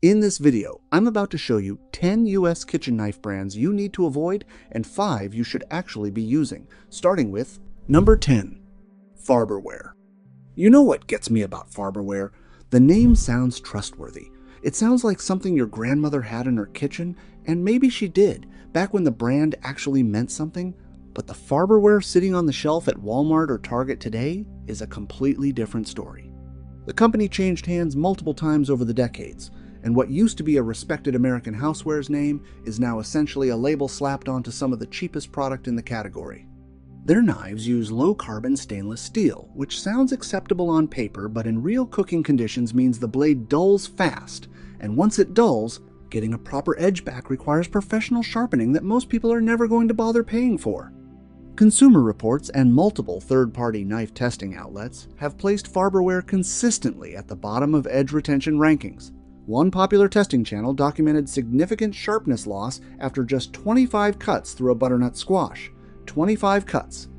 In this video, I'm about to show you 10 US kitchen knife brands you need to avoid and 5 you should actually be using, starting with number 10, Farberware. You know what gets me about Farberware? The name sounds trustworthy. It sounds like something your grandmother had in her kitchen, and maybe she did, back when the brand actually meant something, but the Farberware sitting on the shelf at Walmart or Target today is a completely different story. The company changed hands multiple times over the decades, and what used to be a respected American housewares name is now essentially a label slapped onto some of the cheapest product in the category. Their knives use low-carbon stainless steel, which sounds acceptable on paper, but in real cooking conditions means the blade dulls fast, and once it dulls, getting a proper edge back requires professional sharpening that most people are never going to bother paying for. Consumer Reports and multiple third-party knife testing outlets have placed Farberware consistently at the bottom of edge retention rankings. One popular testing channel documented significant sharpness loss after just 25 cuts through a butternut squash. 25 cuts.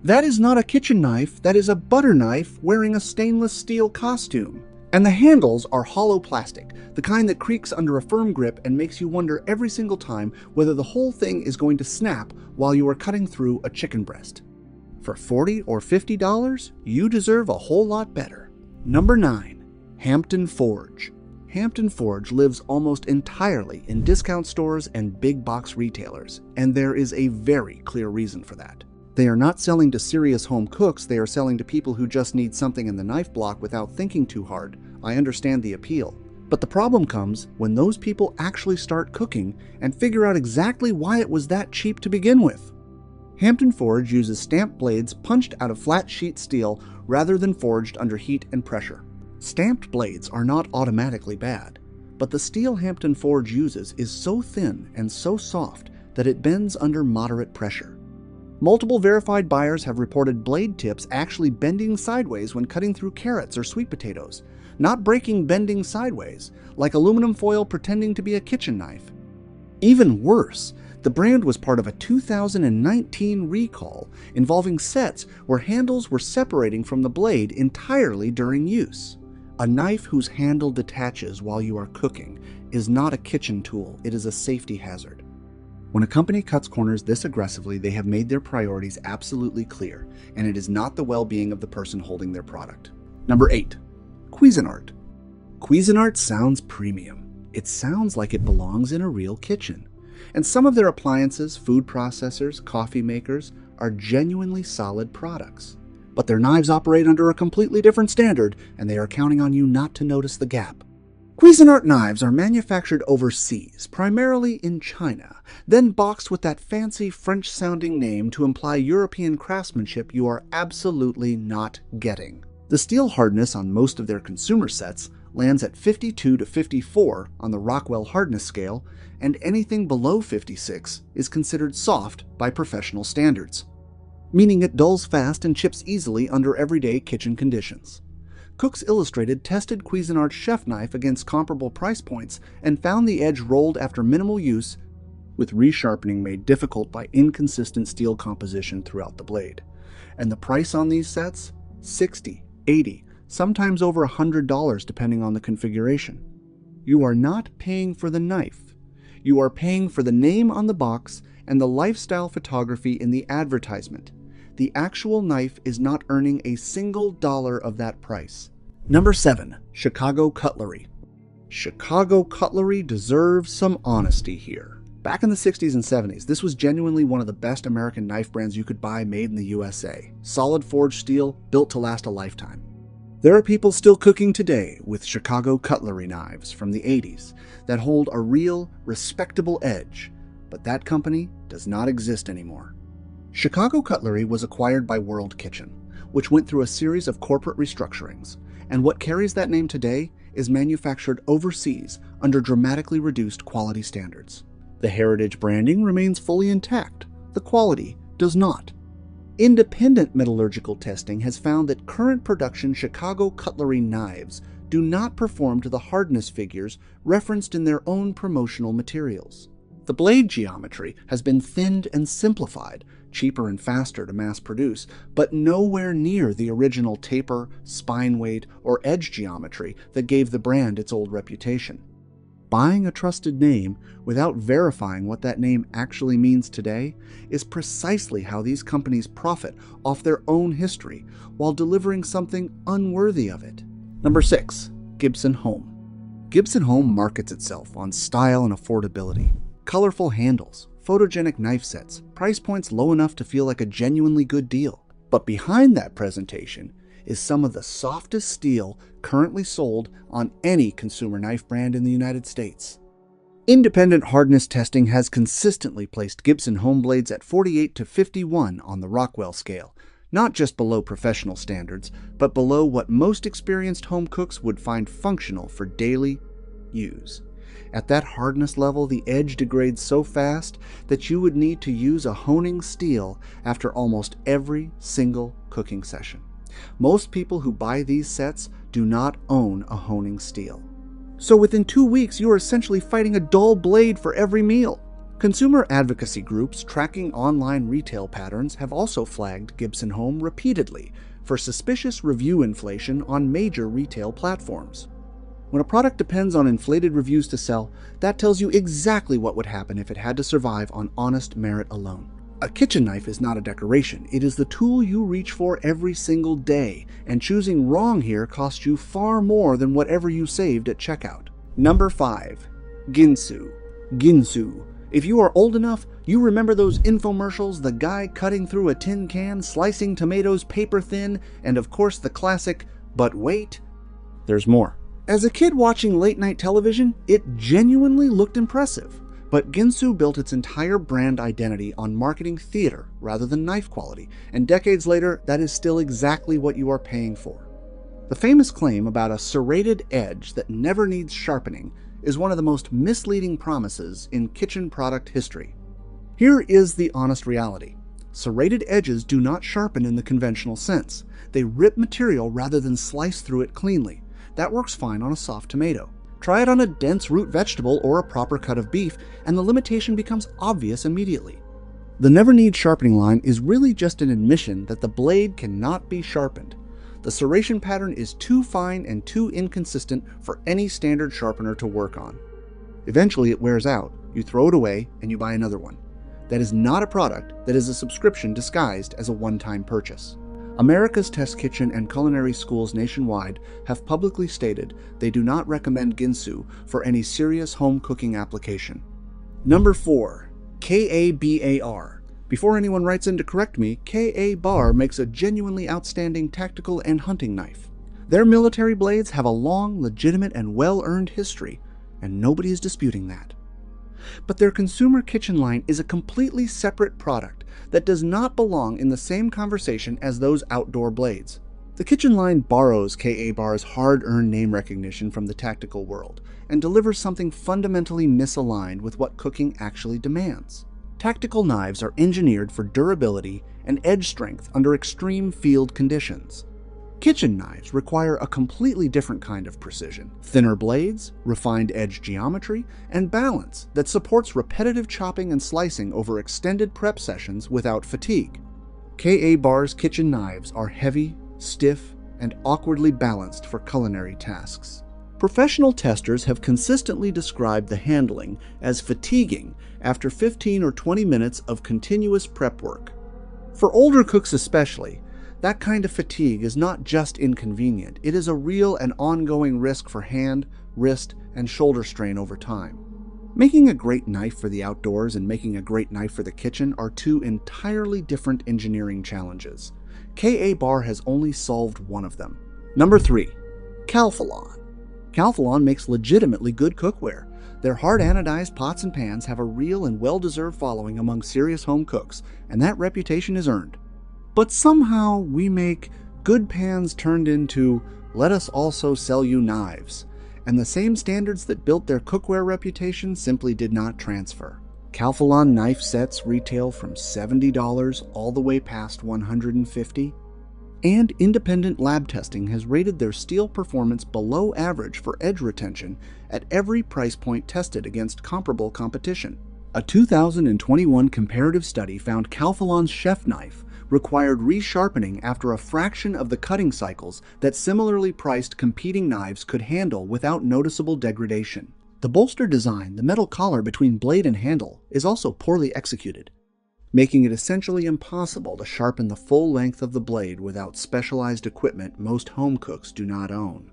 That is not a kitchen knife, that is a butter knife wearing a stainless steel costume. And the handles are hollow plastic, the kind that creaks under a firm grip and makes you wonder every single time whether the whole thing is going to snap while you are cutting through a chicken breast. For $40 or $50, you deserve a whole lot better. Number 9. Hampton Forge. Hampton Forge lives almost entirely in discount stores and big box retailers, and there is a very clear reason for that. They are not selling to serious home cooks, they are selling to people who just need something in the knife block without thinking too hard. I understand the appeal. But the problem comes when those people actually start cooking and figure out exactly why it was that cheap to begin with. Hampton Forge uses stamped blades punched out of flat sheet steel rather than forged under heat and pressure. Stamped blades are not automatically bad, but the steel Hampton Forge uses is so thin and so soft that it bends under moderate pressure. Multiple verified buyers have reported blade tips actually bending sideways when cutting through carrots or sweet potatoes, not breaking bending sideways, like aluminum foil pretending to be a kitchen knife. Even worse, the brand was part of a 2019 recall involving sets where handles were separating from the blade entirely during use. A knife whose handle detaches while you are cooking is not a kitchen tool, it is a safety hazard. When a company cuts corners this aggressively, they have made their priorities absolutely clear, and it is not the well-being of the person holding their product. Number 8. Cuisinart. Cuisinart sounds premium. It sounds like it belongs in a real kitchen. And some of their appliances, food processors, coffee makers are genuinely solid products. But their knives operate under a completely different standard, and they are counting on you not to notice the gap. Cuisinart knives are manufactured overseas, primarily in China, then boxed with that fancy French-sounding name to imply European craftsmanship you are absolutely not getting. The steel hardness on most of their consumer sets lands at 52 to 54 on the Rockwell hardness scale, and anything below 56 is considered soft by professional standards, meaning it dulls fast and chips easily under everyday kitchen conditions. Cooks Illustrated tested Cuisinart's chef knife against comparable price points and found the edge rolled after minimal use, with resharpening made difficult by inconsistent steel composition throughout the blade. And the price on these sets? $60, $80, sometimes over $100 depending on the configuration. You are not paying for the knife. You are paying for the name on the box and the lifestyle photography in the advertisement. The actual knife is not earning a single dollar of that price. Number 7. Chicago Cutlery. Chicago Cutlery deserves some honesty here. Back in the 60s and 70s, this was genuinely one of the best American knife brands you could buy made in the USA. Solid forged steel, built to last a lifetime. There are people still cooking today with Chicago Cutlery knives from the 80s that hold a real, respectable edge, but that company does not exist anymore. Chicago Cutlery was acquired by World Kitchen, which went through a series of corporate restructurings, and what carries that name today is manufactured overseas under dramatically reduced quality standards. The heritage branding remains fully intact, the quality does not. Independent metallurgical testing has found that current production Chicago Cutlery knives do not perform to the hardness figures referenced in their own promotional materials. The blade geometry has been thinned and simplified, cheaper and faster to mass produce, but nowhere near the original taper, spine weight, or edge geometry that gave the brand its old reputation. Buying a trusted name without verifying what that name actually means today is precisely how these companies profit off their own history while delivering something unworthy of it. Number 6. Gibson Home. Gibson Home markets itself on style and affordability. Colorful handles, photogenic knife sets, price points low enough to feel like a genuinely good deal. But behind that presentation is some of the softest steel currently sold on any consumer knife brand in the United States. Independent hardness testing has consistently placed Gibson Home blades at 48 to 51 on the Rockwell scale, not just below professional standards, but below what most experienced home cooks would find functional for daily use. At that hardness level, the edge degrades so fast that you would need to use a honing steel after almost every single cooking session. Most people who buy these sets do not own a honing steel. So within 2 weeks, you are essentially fighting a dull blade for every meal. Consumer advocacy groups tracking online retail patterns have also flagged Gibson Home repeatedly for suspicious review inflation on major retail platforms. When a product depends on inflated reviews to sell, that tells you exactly what would happen if it had to survive on honest merit alone. A kitchen knife is not a decoration. It is the tool you reach for every single day, and choosing wrong here costs you far more than whatever you saved at checkout. Number 5. Ginsu. Ginsu. If you are old enough, you remember those infomercials, the guy cutting through a tin can, slicing tomatoes paper thin, and of course the classic, "But wait, there's more." As a kid watching late-night television, it genuinely looked impressive. But Ginsu built its entire brand identity on marketing theater rather than knife quality, and decades later, that is still exactly what you are paying for. The famous claim about a serrated edge that never needs sharpening is one of the most misleading promises in kitchen product history. Here is the honest reality. Serrated edges do not sharpen in the conventional sense. They rip material rather than slice through it cleanly. That works fine on a soft tomato. Try it on a dense root vegetable or a proper cut of beef, and the limitation becomes obvious immediately. The never need sharpening line is really just an admission that the blade cannot be sharpened. The serration pattern is too fine and too inconsistent for any standard sharpener to work on. Eventually it wears out, you throw it away, and you buy another one. That is not a product, that is a subscription disguised as a one-time purchase. America's test kitchen and culinary schools nationwide have publicly stated they do not recommend Ginsu for any serious home cooking application. Number 4. KA-BAR. Before anyone writes in to correct me, KA-BAR makes a genuinely outstanding tactical and hunting knife. Their military blades have a long, legitimate, and well-earned history, and nobody is disputing that. But their consumer kitchen line is a completely separate product that does not belong in the same conversation as those outdoor blades. The kitchen line borrows KA-BAR's hard-earned name recognition from the tactical world and delivers something fundamentally misaligned with what cooking actually demands. Tactical knives are engineered for durability and edge strength under extreme field conditions. Kitchen knives require a completely different kind of precision, thinner blades, refined edge geometry, and balance that supports repetitive chopping and slicing over extended prep sessions without fatigue. KA-BAR's kitchen knives are heavy, stiff, and awkwardly balanced for culinary tasks. Professional testers have consistently described the handling as fatiguing after 15 or 20 minutes of continuous prep work. For older cooks especially, that kind of fatigue is not just inconvenient, it is a real and ongoing risk for hand, wrist, and shoulder strain over time. Making a great knife for the outdoors and making a great knife for the kitchen are two entirely different engineering challenges. KA-BAR has only solved one of them. Number 3. Calphalon. Calphalon makes legitimately good cookware. Their hard anodized pots and pans have a real and well-deserved following among serious home cooks, and that reputation is earned. But somehow we make good pans turned into, let us also sell you knives, and the same standards that built their cookware reputation simply did not transfer. Calphalon knife sets retail from $70 all the way past $150, and independent lab testing has rated their steel performance below average for edge retention at every price point tested against comparable competition. A 2021 comparative study found Calphalon's chef knife required resharpening after a fraction of the cutting cycles that similarly priced competing knives could handle without noticeable degradation. The bolster design, the metal collar between blade and handle, is also poorly executed, making it essentially impossible to sharpen the full length of the blade without specialized equipment most home cooks do not own.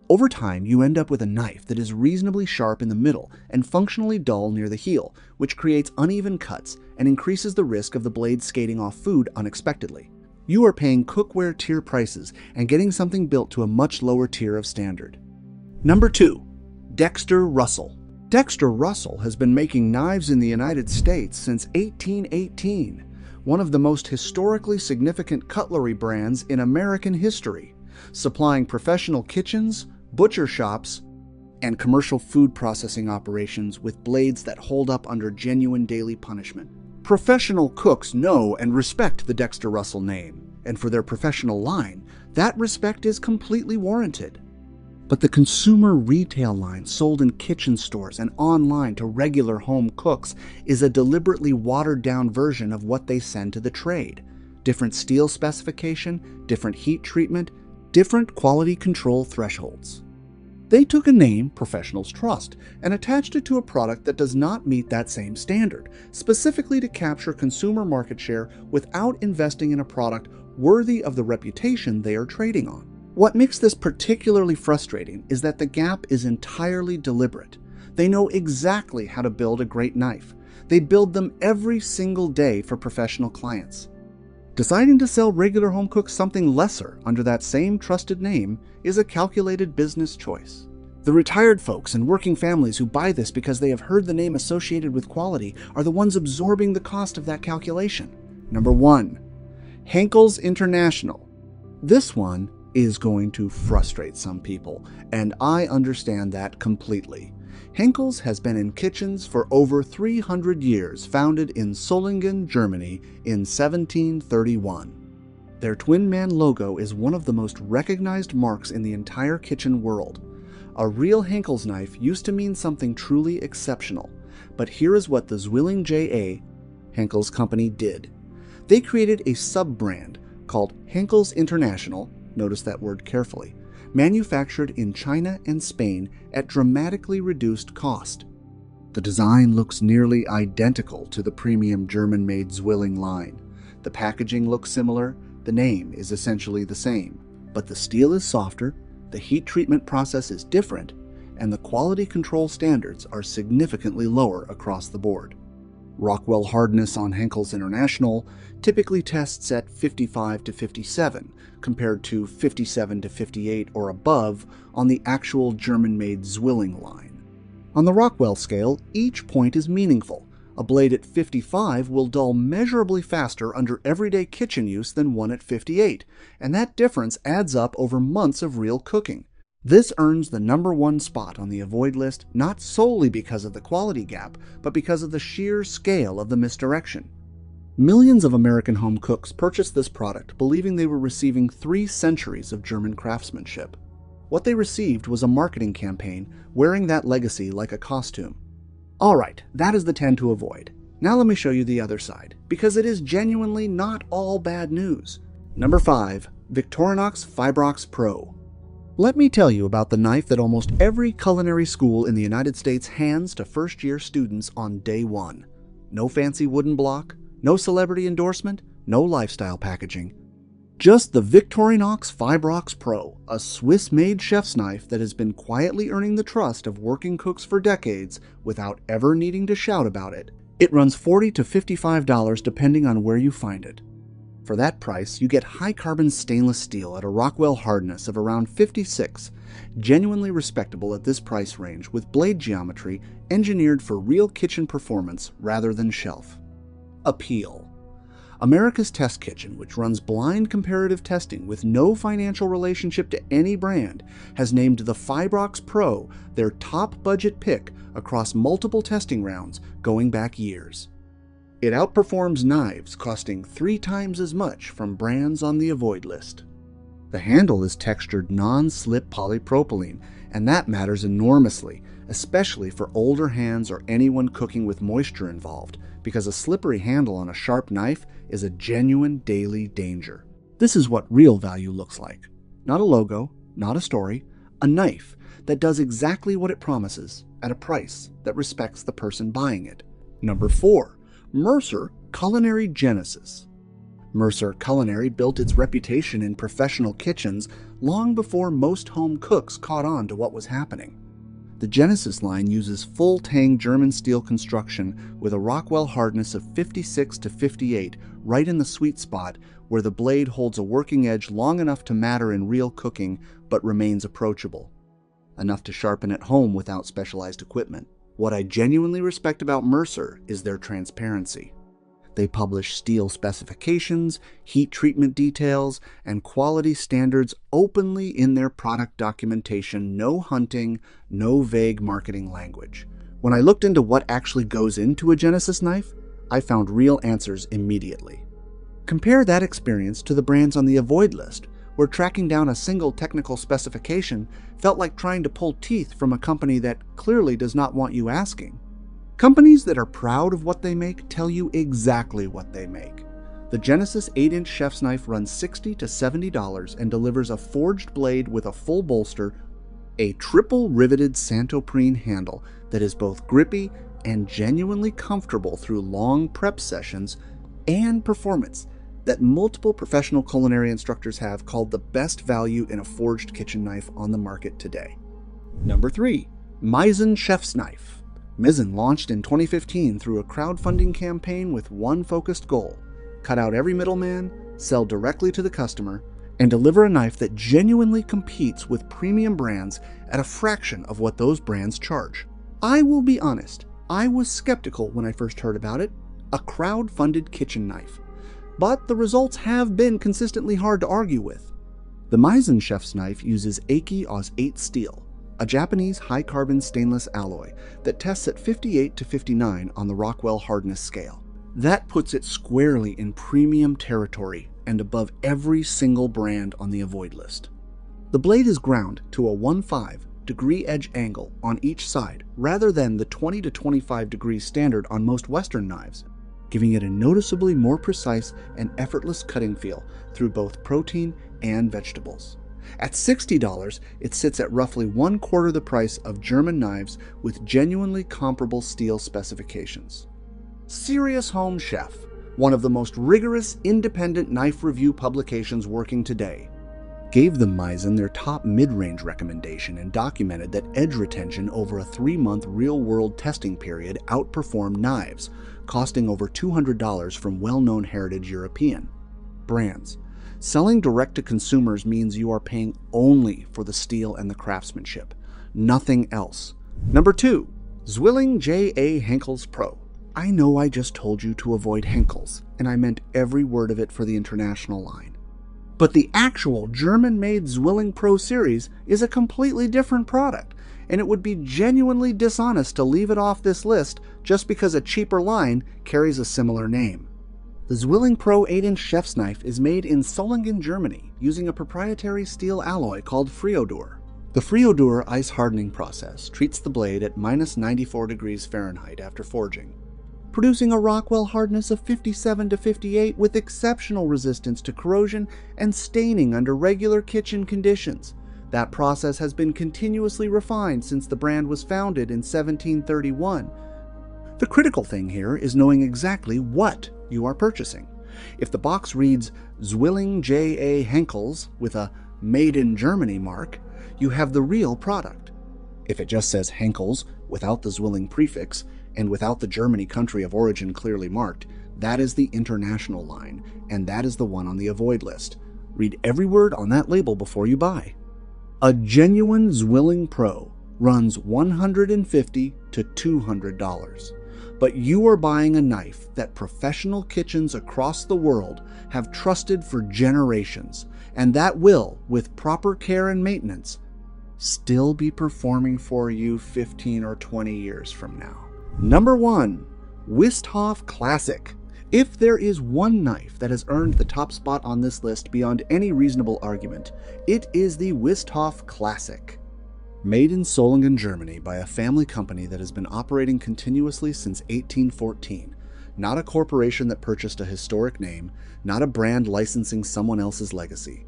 Over time, you end up with a knife that is reasonably sharp in the middle and functionally dull near the heel, which creates uneven cuts and increases the risk of the blade skating off food unexpectedly. You are paying cookware tier prices and getting something built to a much lower tier of standard. Number 2. Dexter Russell. Dexter Russell has been making knives in the United States since 1818, one of the most historically significant cutlery brands in American history, supplying professional kitchens, butcher shops, and commercial food processing operations with blades that hold up under genuine daily punishment. Professional cooks know and respect the Dexter Russell name, and for their professional line, that respect is completely warranted. But the consumer retail line sold in kitchen stores and online to regular home cooks is a deliberately watered-down version of what they send to the trade. Different steel specification, different heat treatment, different quality control thresholds. They took a name professionals trust and attached it to a product that does not meet that same standard, specifically to capture consumer market share without investing in a product worthy of the reputation they are trading on. What makes this particularly frustrating is that the gap is entirely deliberate. They know exactly how to build a great knife. They build them every single day for professional clients. Deciding to sell regular home cooks something lesser under that same trusted name is a calculated business choice. The retired folks and working families who buy this because they have heard the name associated with quality are the ones absorbing the cost of that calculation. Number 1. Henckels International. This one is going to frustrate some people, and I understand that completely. Henckels has been in kitchens for over 300 years, founded in Solingen, Germany in 1731. Their twin man logo is one of the most recognized marks in the entire kitchen world. A real Henckels knife used to mean something truly exceptional, but here is what the Zwilling J.A. Henckels company did. They created a sub-brand called Henckels International, notice that word carefully, manufactured in China and Spain at dramatically reduced cost. The design looks nearly identical to the premium German-made Zwilling line. The packaging looks similar, the name is essentially the same, but the steel is softer, the heat treatment process is different, and the quality control standards are significantly lower across the board. Rockwell hardness on Henckels International typically tests at 55 to 57, compared to 57 to 58 or above on the actual German-made Zwilling line. On the Rockwell scale, each point is meaningful. A blade at 55 will dull measurably faster under everyday kitchen use than one at 58, and that difference adds up over months of real cooking. This earns the number 1 spot on the avoid list not solely because of the quality gap, but because of the sheer scale of the misdirection. Millions of American home cooks purchased this product believing they were receiving 3 centuries of German craftsmanship. What they received was a marketing campaign wearing that legacy like a costume. Alright, that is the 10 to avoid. Now let me show you the other side, because it is genuinely not all bad news. Number 5. Victorinox Fibrox Pro. Let me tell you about the knife that almost every culinary school in the United States hands to first-year students on day 1. No fancy wooden block, no celebrity endorsement, no lifestyle packaging. Just the Victorinox Fibrox Pro, a Swiss-made chef's knife that has been quietly earning the trust of working cooks for decades without ever needing to shout about it. It runs $40 to $55 depending on where you find it. For that price, you get high-carbon stainless steel at a Rockwell hardness of around 56, genuinely respectable at this price range with blade geometry engineered for real kitchen performance rather than shelf. Appeal. America's Test Kitchen, which runs blind comparative testing with no financial relationship to any brand, has named the Fibrox Pro their top budget pick across multiple testing rounds going back years. It outperforms knives costing 3 times as much from brands on the avoid list. The handle is textured non-slip polypropylene, and that matters enormously, especially for older hands or anyone cooking with moisture involved, because a slippery handle on a sharp knife is a genuine daily danger. This is what real value looks like. Not a logo, not a story, A knife that does exactly what it promises at a price that respects the person buying it. Number 4. Mercer Culinary Genesis. Mercer Culinary built its reputation in professional kitchens long before most home cooks caught on to what was happening. The Genesis line uses full-tang German steel construction with a Rockwell hardness of 56 to 58, right in the sweet spot where the blade holds a working edge long enough to matter in real cooking but remains approachable, enough to sharpen at home without specialized equipment. What I genuinely respect about Mercer is their transparency. They publish steel specifications, heat treatment details, and quality standards openly in their product documentation. No hunting, no vague marketing language. When I looked into what actually goes into a Genesis knife, I found real answers immediately. Compare that experience to the brands on the avoid list, where tracking down a single technical specification felt like trying to pull teeth from a company that clearly does not want you asking. Companies that are proud of what they make tell you exactly what they make. The Genesis 8-inch chef's knife runs $60 to $70 and delivers a forged blade with a full bolster, a triple riveted Santoprene handle that is both grippy and genuinely comfortable through long prep sessions, and performance that multiple professional culinary instructors have called the best value in a forged kitchen knife on the market today. Number 3. Meissen Chef's Knife. Meissen launched in 2015 through a crowdfunding campaign with one focused goal: cut out every middleman, sell directly to the customer, and deliver a knife that genuinely competes with premium brands at a fraction of what those brands charge. I will be honest, I was skeptical when I first heard about it, a crowd-funded kitchen knife. But the results have been consistently hard to argue with. The Meissen Chef's Knife uses Aki Aus 8 steel, a Japanese high-carbon stainless alloy that tests at 58 to 59 on the Rockwell hardness scale. That puts it squarely in premium territory and above every single brand on the avoid list. The blade is ground to a 1.5-degree edge angle on each side rather than the 20 to 25 degrees standard on most Western knives, giving it a noticeably more precise and effortless cutting feel through both protein and vegetables. At $60, it sits at roughly 1/4 the price of German knives with genuinely comparable steel specifications. Serious Home Chef, one of the most rigorous independent knife review publications working today, gave the Meissen their top mid-range recommendation and documented that edge retention over a 3-month real-world testing period outperformed knives, costing over $200 from well-known heritage European brands. Selling direct to consumers means you are paying only for the steel and the craftsmanship, nothing else. Number 2. Zwilling J.A. Henckels Pro. I know I just told you to avoid Henckels, and I meant every word of it for the international line. But the actual German-made Zwilling Pro series is a completely different product, and it would be genuinely dishonest to leave it off this list just because a cheaper line carries a similar name. The Zwilling Pro 8-inch chef's knife is made in Solingen, Germany, using a proprietary steel alloy called Friodur. The Friodur ice hardening process treats the blade at -94 degrees Fahrenheit after forging, producing a Rockwell hardness of 57 to 58 with exceptional resistance to corrosion and staining under regular kitchen conditions. That process has been continuously refined since the brand was founded in 1731. The critical thing here is knowing exactly what you are purchasing. If the box reads Zwilling J.A. Henckels with a Made in Germany mark, you have the real product. If it just says Henckels without the Zwilling prefix and without the Germany country of origin clearly marked, that is the international line, and that is the one on the avoid list. Read every word on that label before you buy. A genuine Zwilling Pro runs $150 to $200. But you are buying a knife that professional kitchens across the world have trusted for generations, and that will, with proper care and maintenance, still be performing for you 15 or 20 years from now. Number 1. Westhoff Classic. If there is one knife that has earned the top spot on this list beyond any reasonable argument, it is the Westhoff Classic. Made in Solingen, Germany by a family company that has been operating continuously since 1814. Not a corporation that purchased a historic name, not a brand licensing someone else's legacy.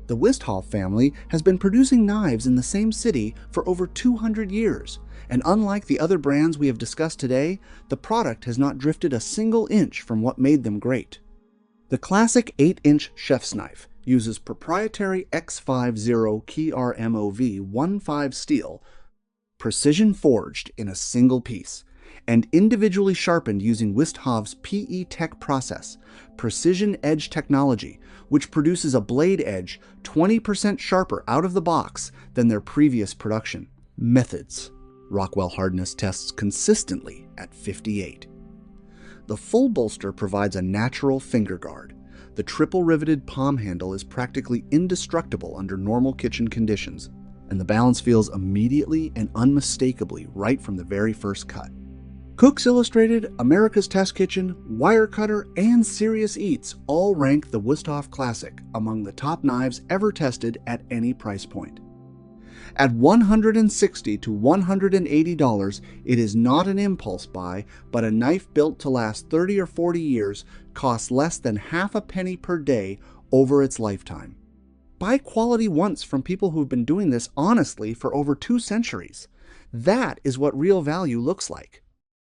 The Westhoff family has been producing knives in the same city for over 200 years, and unlike the other brands we have discussed today, the product has not drifted a single inch from what made them great. The classic 8-inch chef's knife uses proprietary X50 KRMOV 15 steel, precision forged in a single piece, and individually sharpened using Westhoff's PE Tech process, precision edge technology, which produces a blade edge 20% sharper out of the box than their previous production. Methods. Rockwell hardness tests consistently at 58. The full bolster provides a natural finger guard. The triple riveted palm handle is practically indestructible under normal kitchen conditions, and the balance feels immediately and unmistakably right from the very first cut. Cooks Illustrated, America's Test Kitchen, Wirecutter, and Serious Eats all rank the Westhoff Classic among the top knives ever tested at any price point. At $160 to $180, it is not an impulse buy, but a knife built to last 30 or 40 years costs less than half a penny per day over its lifetime. Buy quality once from people who've been doing this honestly for over 2 centuries. That is what real value looks like.